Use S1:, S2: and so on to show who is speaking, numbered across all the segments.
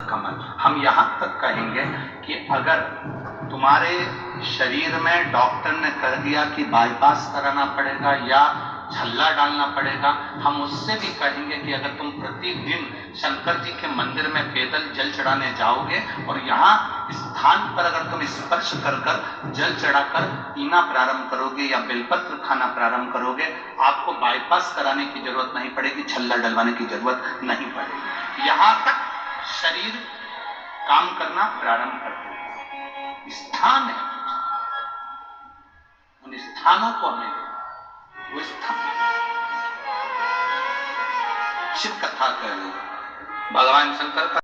S1: कमल। हम यहाँ तक कहेंगे कि अगर तुम्हारे शरीर में डॉक्टर ने कह दिया कि बाईपास कराना पड़ेगा या छल्ला डालना पड़ेगा, हम उससे भी कहेंगे कि अगर तुम प्रतिदिन शंकर जी के मंदिर में पैदल जल चढ़ाने जाओगे और यहाँ स्थान पर अगर तुम स्पर्श कर कर जल चढ़ाकर पीना प्रारंभ करोगे या बेलपत्र खाना प्रारंभ करोगे, आपको बाईपास कराने की जरूरत नहीं पड़ेगी, छल्ला डलवाने की जरूरत नहीं पड़ेगी। यहाँ तक शरीर काम करना प्रारंभ कर देगा। स्थान है, उन स्थानों को हमें वो स्थान शिव कथा कह लो, भगवान शंकर का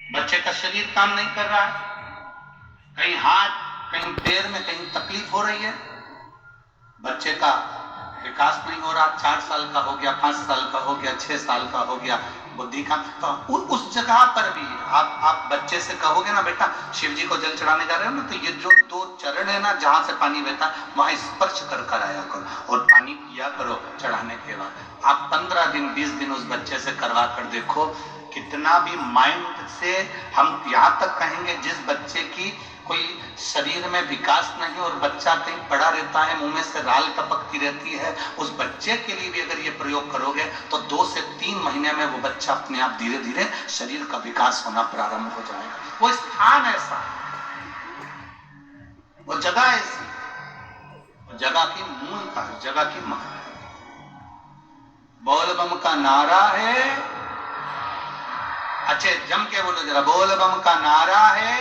S1: बच्चे का शरीर काम नहीं कर रहा है, कहीं हाथ कहीं पैर में कहीं तकलीफ हो रही है, बच्चे का विकास नहीं हो रहा, 4 साल का हो गया, 5 साल का हो गया, 6 साल का हो गया, बुद्धि का, तो उस जगह पर भी आप बच्चे से कहोगे ना बेटा शिव जी को जल चढ़ाने जा रहे हो ना, तो ये जो 2 चरण है ना जहां से पानी बहता है वहां स्पर्श कर कर आया करो और पानी पिया करो चढ़ाने के बाद। आप 15 दिन 20 दिन उस बच्चे से करवा कर देखो, कितना भी माइंड से हम यहाँ तक कहेंगे जिस बच्चे की कोई शरीर में विकास नहीं और बच्चा कहीं पड़ा रहता है, मुंह में से राल टपकती रहती है, उस बच्चे के लिए भी अगर ये प्रयोग करोगे तो 2 से 3 महीने में वो बच्चा अपने आप धीरे धीरे शरीर का विकास होना प्रारंभ हो जाएगा। वो स्थान ऐसा, वो जगह ऐसी, वो जगह की मूलता, जगह की महत्ता। बोल बम का नारा है, अच्छे जम के बोलो जरा, बोल बम का नारा है,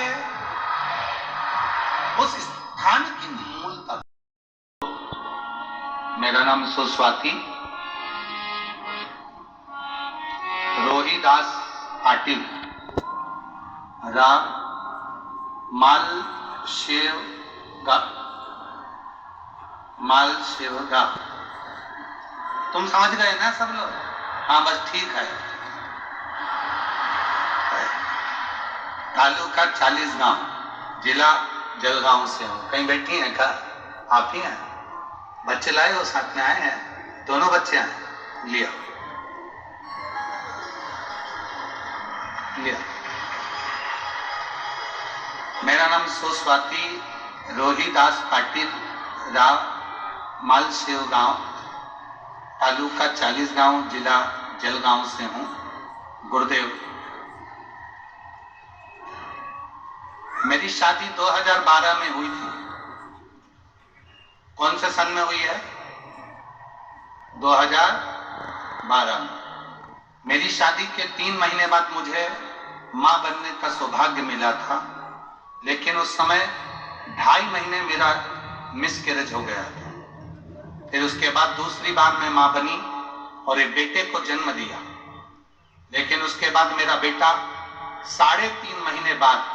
S1: उस स्थान की मूलता। मेरा नाम सुस्वाति रोहिदास पाटिल, राम माल शेवगा। तुम समझ गए ना सब लोग? हाँ बस ठीक है। तालुका 40 गांव, जिला जलगांव से हूँ। कहीं बैठी हैं क्या? आप ही हैं? बच्चे लाए हो साथ में? आए हैं दोनों बच्चे हैं? लिया लिया। मेरा नाम सुस्वाति रोहिदास पाटिल, राव मालसेव गांव, तालुका 40 गांव, जिला जलगांव से हूँ। गुरुदेव, मेरी शादी 2012 में हुई थी। कौन से सन में हुई है? 2012 में। मेरी शादी के 3 महीने बाद मुझे मां बनने का सौभाग्य मिला था, लेकिन उस समय 2.5 महीने मेरा मिसकैरेज हो गया था। फिर उसके बाद दूसरी बार मैं मां बनी और एक बेटे को जन्म दिया, लेकिन उसके बाद मेरा बेटा 3.5 महीने बाद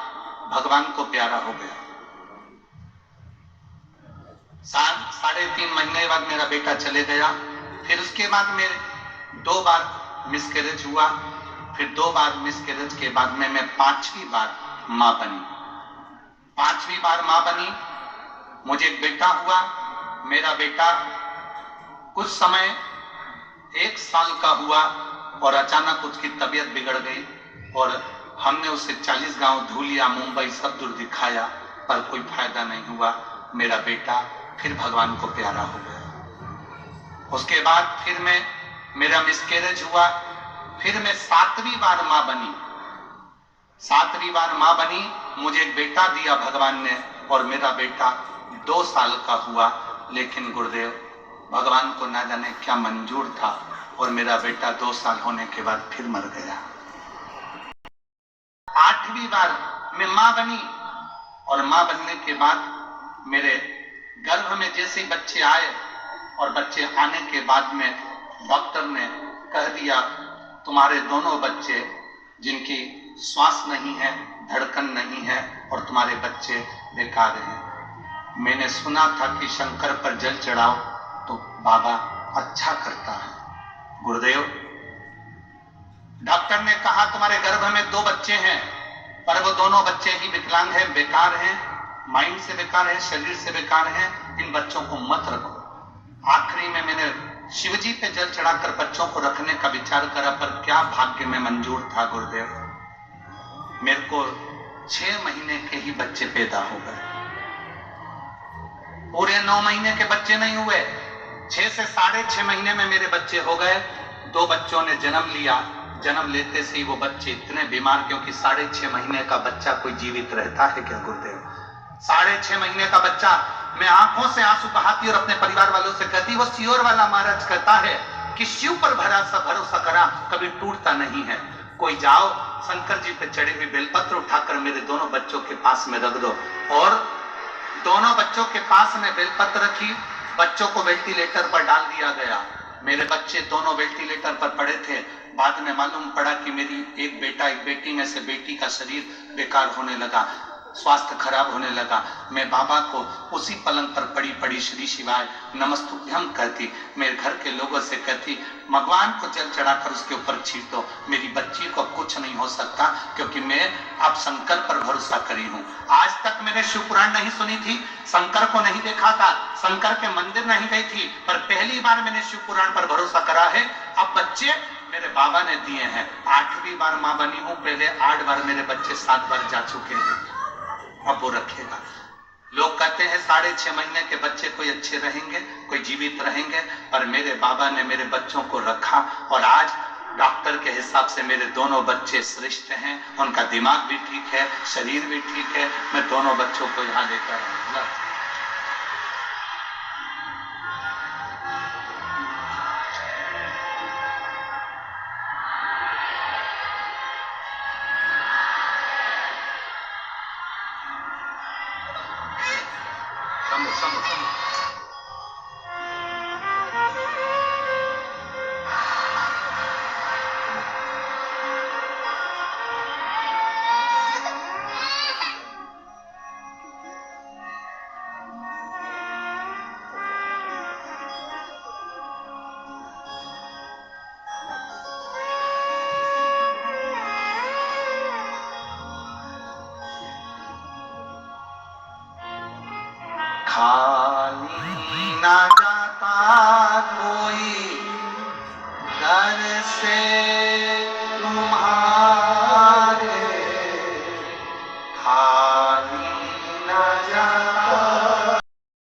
S1: भगवान को प्यारा हो गया। 3.5 महीने बाद मेरा बेटा चले गया। फिर उसके बाद मेरे 2 बार मिसकैरेज हुआ। फिर 2 बार मिसकैरेज के बाद में मैं 5वीं बार मां बनी। 5वीं बार मां बनी, मुझे एक बेटा हुआ। मेरा बेटा कुछ समय 1 साल का हुआ और अचानक उसकी तबीयत बिगड़ गई और हमने उसे 40 गांव धूलिया, मुंबई सब दूर दिखाया, पर कोई फायदा नहीं हुआ। मेरा बेटा फिर भगवान को प्यारा हो गया। उसके बाद फिर मेरा मिसकैरेज हुआ। फिर मैं 7वीं बार मां बनी। 7वीं बार मां बनी, मुझे एक बेटा दिया भगवान ने और मेरा बेटा 2 साल का हुआ। लेकिन गुरुदेव, भगवान को ना जाने क्या मंजूर था और मेरा बेटा 2 साल होने के बाद फिर मर गया। 8वीं बार मैं मां बनी और मां बनने के बाद मेरे गर्भ में जैसे बच्चे आए और बच्चे आने के बाद में डॉक्टर ने कह दिया तुम्हारे दोनों बच्चे, जिनकी श्वास नहीं है, धड़कन नहीं है और तुम्हारे बच्चे बेकार हैं। मैंने सुना था कि शंकर पर जल चढ़ाओ तो बाबा अच्छा करता है। गुरुदेव, डॉक्टर ने कहा तुम्हारे गर्भ में 2 बच्चे हैं, पर वो दोनों बच्चे ही विकलांग हैं, बेकार हैं, माइंड से बेकार है, शरीर से बेकार है, इन बच्चों को मत रखो। आखिरी में मैंने शिवजी पे जल चढ़ाकर बच्चों को रखने का विचार करा, पर क्या भाग्य में मंजूर था गुरुदेव, मेरे को 6 महीने के ही बच्चे पैदा हो गए। पूरे 9 महीने के बच्चे नहीं हुए, 6 से 6.5 महीने में मेरे बच्चे हो गए। 2 बच्चों ने जन्म लिया। जन्म लेते से ही वो बच्चे इतने बीमार, क्योंकि 6.5 महीने का बच्चा कोई जीवित रहता है क्या गुरुदेव? 6.5 महीने का बच्चा, मैं आंखों से आंसू बहाती और अपने परिवार वालों से कहती, वो सियोर वाला महाराज कहता है कि शिव पर भरोसा करा कभी टूटता नहीं है। कोई जाओ, शंकर जी पे चढ़े हुए बेलपत्र उठाकर मेरे दोनों बच्चों के पास में रख दो। और दोनों बच्चों के पास में बेलपत्र रखी, बच्चों को वेंटिलेटर पर डाल दिया गया। मेरे बच्चे दोनों वेंटिलेटर पर पड़े थे। बाद में मालूम पड़ा कि मेरी एक बेटा एक बेटी में से बेटी का शरीर बेकार होने लगा, स्वास्थ्य खराब होने लगा। मैं बाबा को उसी पलंग पर पड़ी पड़ी श्री शिवाय नमस्तुभ्यम कहती, मेरे घर के लोगों से कहती, भगवान को जल चढ़ाकर उसके ऊपर छीट दो, मेरी बच्ची को कुछ नहीं हो सकता, क्योंकि मैं अब शंकर पर भरोसा करी हूँ। आज तक मैंने शिव पुराण नहीं सुनी थी, शंकर को नहीं देखा था, शंकर के मंदिर नहीं गई थी, पर पहली बार मैंने शिव पुराण पर भरोसा करा है। अब बच्चे मेरे बाबा ने दिए हैं। 8वीं बार मां बनी हूं, पहले 8 बार मेरे बच्चे 7 बार जा चुके हैं, अब वो रखेगा। लोग कहते हैं 6.5 महीने के बच्चे कोई अच्छे रहेंगे, कोई जीवित रहेंगे, पर मेरे बाबा ने मेरे बच्चों को रखा और आज डॉक्टर के हिसाब से मेरे दोनों बच्चे श्रेष्ठ हैं। उनका दिमाग भी ठीक है, शरीर भी ठीक है। मैं दोनों बच्चों को यहाँ लेकर आऊंगा। खाली ना जाता कोई दर से